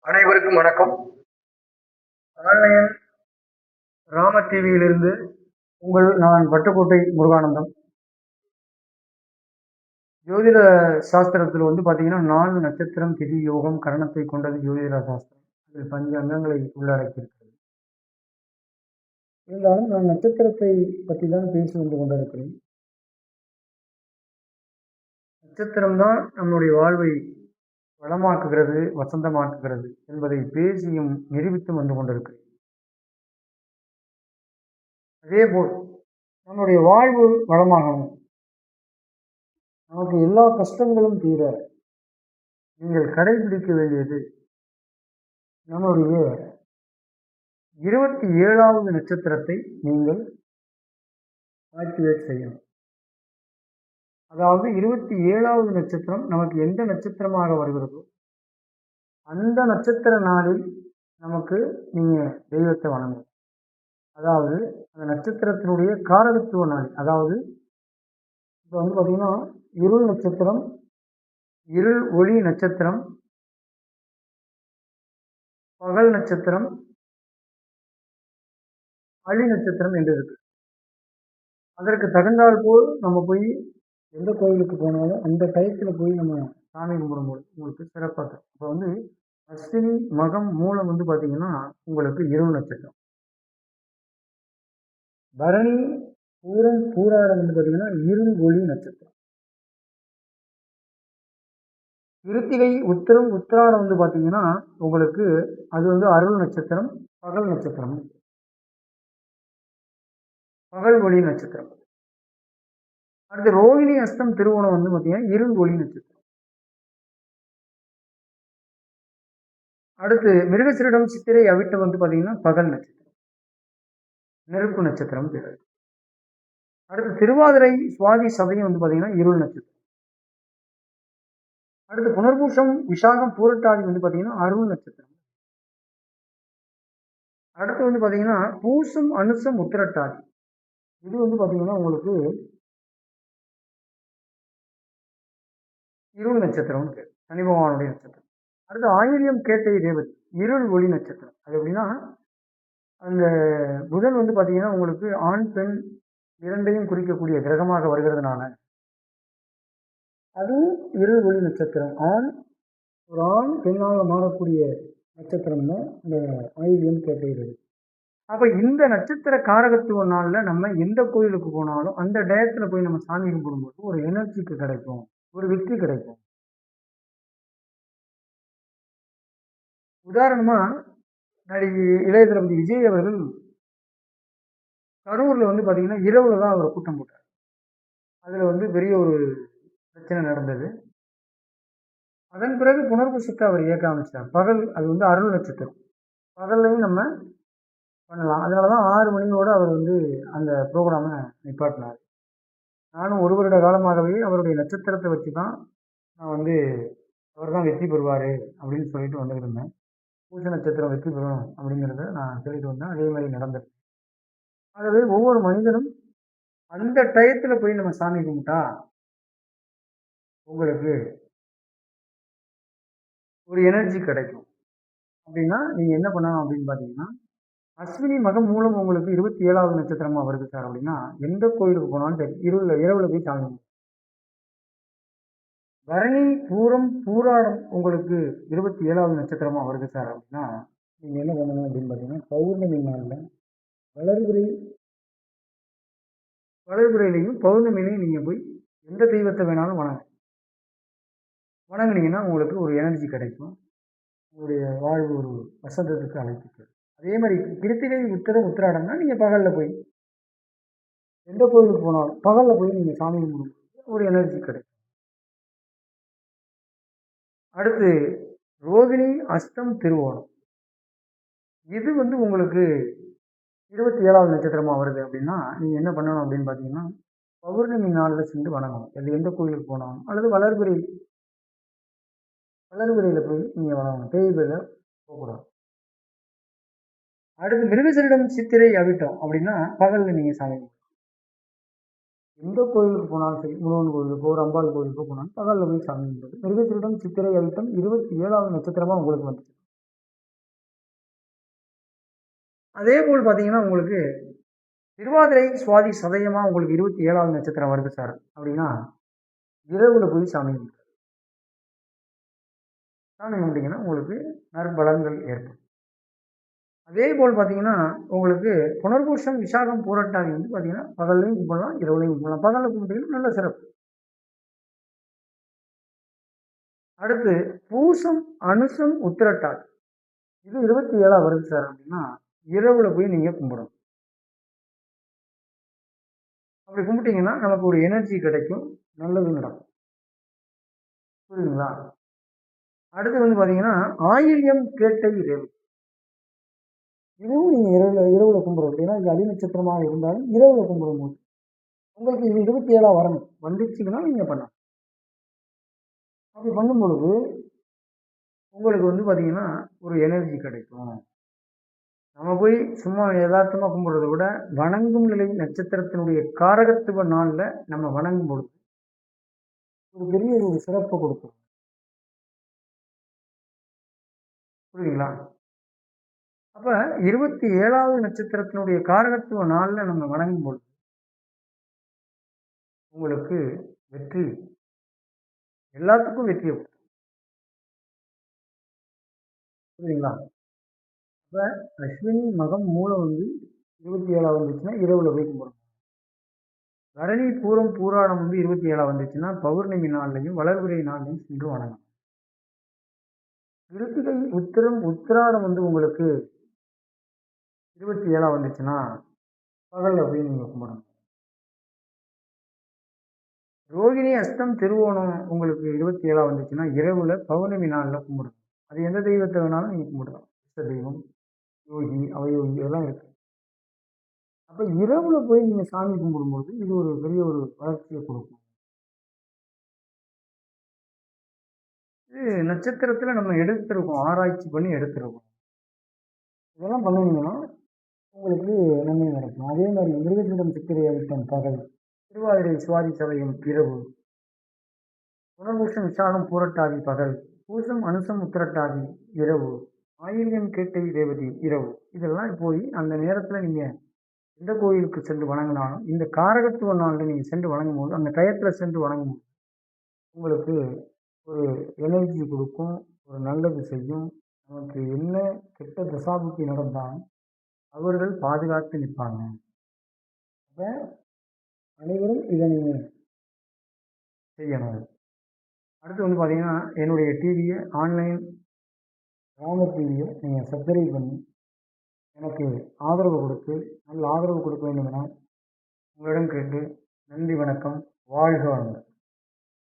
அனைவருக்கும் வணக்கம். ஆன்லைன் ராம டிவியிலிருந்து நான் வட்டுக்கோட்டை முருகானந்தம். ஜோதிட சாஸ்திரத்தில் பார்த்தீங்கன்னா 4 நட்சத்திரம், திதி, யோகம், கரணத்தை கொண்டது ஜோதிட சாஸ்திரம். இதில் 5 அங்கங்களை உள்ளடக்கியிருக்கிறது. இருந்தாலும் நான் நட்சத்திரத்தை பற்றி தான் பேசி வந்து கொண்டிருக்கிறேன். நட்சத்திரம் தான் நம்முடைய வாழ்வை வளமாக்குகிறது, வசந்தமாக்குகிறது என்பதை பேசியும் நிரூபித்தும் வந்து கொண்டிருக்கிறேன். அதேபோல் நம்முடைய வாழ்வு வளமாகணும், நமக்கு எல்லா கஷ்டங்களும் தீர நீங்கள் கடைபிடிக்க வேண்டியது நம்முடைய 27வது நட்சத்திரத்தை நீங்கள் ஆக்டிவேட் செய்யணும். அதாவது 27வது நட்சத்திரம் நமக்கு எந்த நட்சத்திரமாக வருகிறதோ அந்த நட்சத்திர நாளில் நமக்கு நீங்கள் தெய்வத்தை வணங்கணும். அதாவது அந்த நட்சத்திரத்தினுடைய காரகத்துவ நாள். அதாவது இப்போ பார்த்தீங்கன்னா இருள் நட்சத்திரம், இருள் ஒளி நட்சத்திரம், பகல் நட்சத்திரம், அழி நட்சத்திரம் என்று இருக்கு. அதற்கு தகுந்தால் போல் நம்ம போய் எந்த கோயிலுக்கு போனாலும் அந்த டயத்தில் போய் நம்ம சாமி கும்பிடும்போது உங்களுக்கு சிறப்பாக இருக்கும். இப்போ அஸ்வினி மகம் மூலம் பார்த்தீங்கன்னா உங்களுக்கு இருள் நட்சத்திரம், பரணி பூரம் பூராடம் பார்த்தீங்கன்னா இருள் ஒளி நட்சத்திரம், கிருத்திகை உத்திரம் உத்திராடம் பார்த்தீங்கன்னா உங்களுக்கு அது அருள் நட்சத்திரம், பகல் நட்சத்திரம், பகல் ஒளி நட்சத்திரம். அடுத்து ரோகிணி அஸ்தம் திருவோணம் பார்த்தீங்கன்னா இருள் ஒளி நட்சத்திரம். அடுத்து மிருகசிரிடம் சித்திரை அவிட்டம் பார்த்தீங்கன்னா பகல் நட்சத்திரம், நெருப்பு நட்சத்திரம். அடுத்து திருவாதிரை சுவாதி சதயம் பார்த்தீங்கன்னா இருள் நட்சத்திரம். அடுத்து புனர்பூசம் விசாகம் பூரட்டாதி பார்த்தீங்கன்னா அருள் நட்சத்திரம். அடுத்து பார்த்தீங்கன்னா பூசம் அனுசம் உத்திரட்டாதி, இது பார்த்தீங்கன்னா உங்களுக்கு இருள் நட்சத்திரம், சனி பகவானுடைய நட்சத்திரம். அடுத்து ஆயில்யம் கேட்டை ரேவதி, இருள் ஒளி நட்சத்திரம். அது எப்படின்னா அந்த புதன் பார்த்தீங்கன்னா உங்களுக்கு ஆண் பெண் இரண்டையும் குறிக்கக்கூடிய கிரகமாக வருகிறதுனால அது இருள் ஒளி நட்சத்திரம். ஒரு ஆண் பெண்ணாக மாறக்கூடிய நட்சத்திரம் தான் இந்த ஆயில்யம் கேட்டை ரேவதி. அப்போ இந்த நட்சத்திர காரகத்துவ நாளில் நம்ம எந்த கோயிலுக்கு போனாலும் அந்த டயத்தில் போய் நம்ம சாமி கும்பிடும்போது ஒரு எனர்ஜிக்கு கிடைக்கும், ஒரு வெற்றி கிடைக்கும். உதாரணமா நடிகை இளைய தளபதி விஜய் அவர்கள் கரூர்ல பார்த்தீங்கன்னா இரவுல தான் அவர் கூட்டம் போட்டார். அதுல பெரிய ஒரு பிரச்சனை நடந்தது. அதன் பிறகு புனர்பூசத்தை அவர் இயக்க ஆரம்பிச்சார். பகல் அது அருள் நட்சத்திரம், பகல்லையும் நம்ம பண்ணலாம். அதனாலதான் 6 மணியோடு அவர் அந்த ப்ரோக்ராமை நிப்பாட்டினார். நானும் 1 வருட காலமாகவே அவருடைய நட்சத்திரத்தை வச்சு தான் நான் அவர் தான் வெற்றி பெறுவார் அப்படின்னு சொல்லிட்டு வந்துட்டு இருந்தேன். பூச நட்சத்திரம் வெற்றி பெறும் அப்படிங்கிறத நான் சொல்லிட்டு வந்தேன். அதே மாதிரி நடந்தது. ஆகவே ஒவ்வொரு மனிதனும் அந்த டயத்தில் போய் நம்ம சாமி கும்பிட்டா உங்களுக்கு ஒரு எனர்ஜி கிடைக்கும். அப்படின்னா நீங்கள் என்ன பண்ணணும் அப்படின்னு பார்த்தீங்கன்னா, அஸ்வினி மகம் மூலம் உங்களுக்கு 27வது நட்சத்திரமாக வருது சார் அப்படின்னா எந்த கோயிலுக்கு போனாலும் சரி இரவுல போய் சாமி கும்பிடும். பரணி பூரம் பூராடம் உங்களுக்கு 27வது நட்சத்திரமாக வருது சார் அப்படின்னா நீங்கள் என்ன பண்ணணும் அப்படின்னு பார்த்தீங்கன்னா, பௌர்ணமி நாளில் வளர்பிறையிலையும் பௌர்ணமியிலையும் நீங்கள் போய் எந்த தெய்வத்தை வேணாலும் வணங்குனீங்கன்னா உங்களுக்கு ஒரு எனர்ஜி கிடைக்கும், உங்களுடைய வாழ்வு ஒரு வசந்தத்துக்கு அழைத்துக்கு. அதே மாதிரி கிருத்திகை உத்திராடம்னா நீங்கள் பகலில் போய் எந்த கோயிலுக்கு போனாலும் பகலில் போய் நீங்கள் சாமி கும்பிடும் ஒரு எனர்ஜி கிடைக்கும். அடுத்து ரோகிணி அஸ்தம் திருவோணம், இது உங்களுக்கு 27வது நட்சத்திரமாக வருது அப்படின்னா நீங்கள் என்ன பண்ணணும் அப்படின்னு பார்த்தீங்கன்னா, பௌர்ணமி நாளில் சென்று வணங்கணும். அது எந்த கோயிலுக்கு போனாலும், அல்லது வளர்பிறையில் போய் நீங்கள் வணங்கணும். தேய்பிரையில் போகக்கூடாது. அடுத்து மிருகசரிடம் சித்திரை அவிட்டம் அப்படின்னா பகலில் நீங்கள் சாமி எந்த கோயிலுக்கு போனாலும் சரி, முருகன் கோயிலுக்கோ ஒரு அம்பாள் கோயிலுக்கோ போனாலும் பகலில் போய் சாமி கும்பிடுறது. மிருகசரிடம் சித்திரை அவிட்டம் 27வது நட்சத்திரமாக உங்களுக்கு வந்துச்சு. அதே போல் பார்த்தீங்கன்னா, உங்களுக்கு திருவாதிரை, சுவாதி, சதயமா உங்களுக்கு 27வது நட்சத்திரம் வருது சார் அப்படின்னா, இரவுல போய் சாமி கும்பிடுங்க. சாமி கும்பிட்டீங்கன்னா, உங்களுக்கு நற்பலன்கள் ஏற்படும். அதே போல் பார்த்தீங்கன்னா, உங்களுக்கு புனர்பூசம், விசாகம், பூரட்டாதி வந்து பார்த்தீங்கன்னா, பகல்லேயும் கும்பிடலாம், இரவுலயும் கும்பிடலாம். பகல்ல கும்பிட்டீங்கன்னா நல்ல சிறப்பு. அடுத்து பூசம், அனுசம், உத்திரட்டாதி. இது 27 வருது சார் அப்படின்னா, இரவுல போய் நீங்க கும்பிடணும். அப்படி கும்பிட்டீங்கன்னா, நமக்கு ஒரு எனர்ஜி கிடைக்கும். நல்லது நடக்கும். புரியுதுங்களா? அடுத்து வந்து பார்த்தீங்கன்னா, ஆயில்யம், கேட்டை, ரேவதி. இதுவும் நீங்க இரவுல கும்பிடணும். ஏன்னா, இது அடிநட்சத்திரமா இருந்தாலும் இரவுல கும்பிடும்போது, உங்களுக்கு இது 27 வரணும். வந்துச்சுங்கன்னா நீங்க பண்ணலாம். அப்படி பண்ணும்பொழுது, உங்களுக்கு வந்து பார்த்தீங்கன்னா, ஒரு எனர்ஜி கிடைக்கும். நம்ம போய் சும்மா எதார்த்தமா கும்பிடுறத விட, வணங்கும் நிலை நட்சத்திரத்தினுடைய காரகத்துவ நாள்ல நம்ம வணங்கும் பொழுது, ஒரு பெரிய ஒரு சிறப்ப கொடுக்கும். புரியுதுங்களா? அப்ப 27வது நட்சத்திரத்தினுடைய காரகத்துவ நாள்ல நம்ம வணங்கும் பொழுது, உங்களுக்கு வெற்றி. எல்லாத்துக்கும் வெற்றிய குடுக்கும். புரியுதுங்களா? அப்ப அஸ்வினி, மகம், மூலம் வந்து 27 வந்துச்சுன்னா, இரவுல போய் கும்பிடணும். பரணி, பூரம், பூராடம் வந்து 27 வந்துச்சுன்னா, பௌர்ணமி நாள்லயும், வளர்பிறை நாள்லயும் சென்று வணங்கணும். கிருத்திகை, உத்திரம், உத்திராடம் வந்து உங்களுக்கு 27 வந்துச்சுன்னா, பகல்ல போய் நீங்க கும்பிடணும். ரோகிணி, அஸ்தம், திருவோணம் உங்களுக்கு 27 வந்துச்சுன்னா, இரவுல பௌர்ணமி நாள்ல கும்பிடணும். அது எந்த தெய்வத்த வேணாலும் நீங்க கும்பிடலாம். இஷ்ட தெய்வம், யோகி, அவயோகி இதெல்லாம் இருக்கு. அப்ப இரவுல போய் நீங்க சாமி கும்பிடும்போது, இது ஒரு பெரிய ஒரு வளர்ச்சிய குடுக்கும். இது நட்சத்திரத்துல நம்ம எடுத்திருக்கோம். ஆராய்ச்சி பண்ணி எடுத்திருக்கோம். இதெல்லாம் பண்ணுனீங்கன்னா, உங்களுக்கு நன்மை நடக்கும். அதே மாரி மிருகசீரிடம், சித்திரை, அவிட்டம் பகல், திருவாதிரை, சுவாதி, சதயம் இரவு, புனர்பூசம், விசாகம், பூரட்டாதி பகல், பூசம், அனுசம், உத்திரட்டாதி இரவு, ஆயில்யம், கேட்டை, ரேவதி இரவு. இதெல்லாம் போய் அந்த நேரத்துல நீங்க எந்த கோயிலுக்கு சென்று வணங்கினாலும், இந்த காரகத்துவ நாள்ல நீங்க சென்று வணங்கும்போது, அந்த டயத்துல சென்று வணங்கும்போது, உங்களுக்கு ஒரு எனர்ஜி குடுக்கும். ஒரு நல்லது செய்யும். நமக்கு என்ன கெட்ட தசாபுத்தி நடந்தாலும், அவர்கள் பாதுகாத்து நிப்பாங்க. அப்ப அனைவரும் இத நீங்க செய்யணும். அடுத்து வந்து பார்த்தீங்கன்னா, என்னுடைய டிவிய ஆன்லைன் ராமர் டிவிய நீங்க சப்ஸ்கிரைப் பண்ணி, எனக்கு ஆதரவு குடுத்து, நல்ல ஆதரவு குடுக்க வேண்டும் என உங்களிடம் கேட்டு, நன்றி, வணக்கம். வாழ்க வளமுடன்.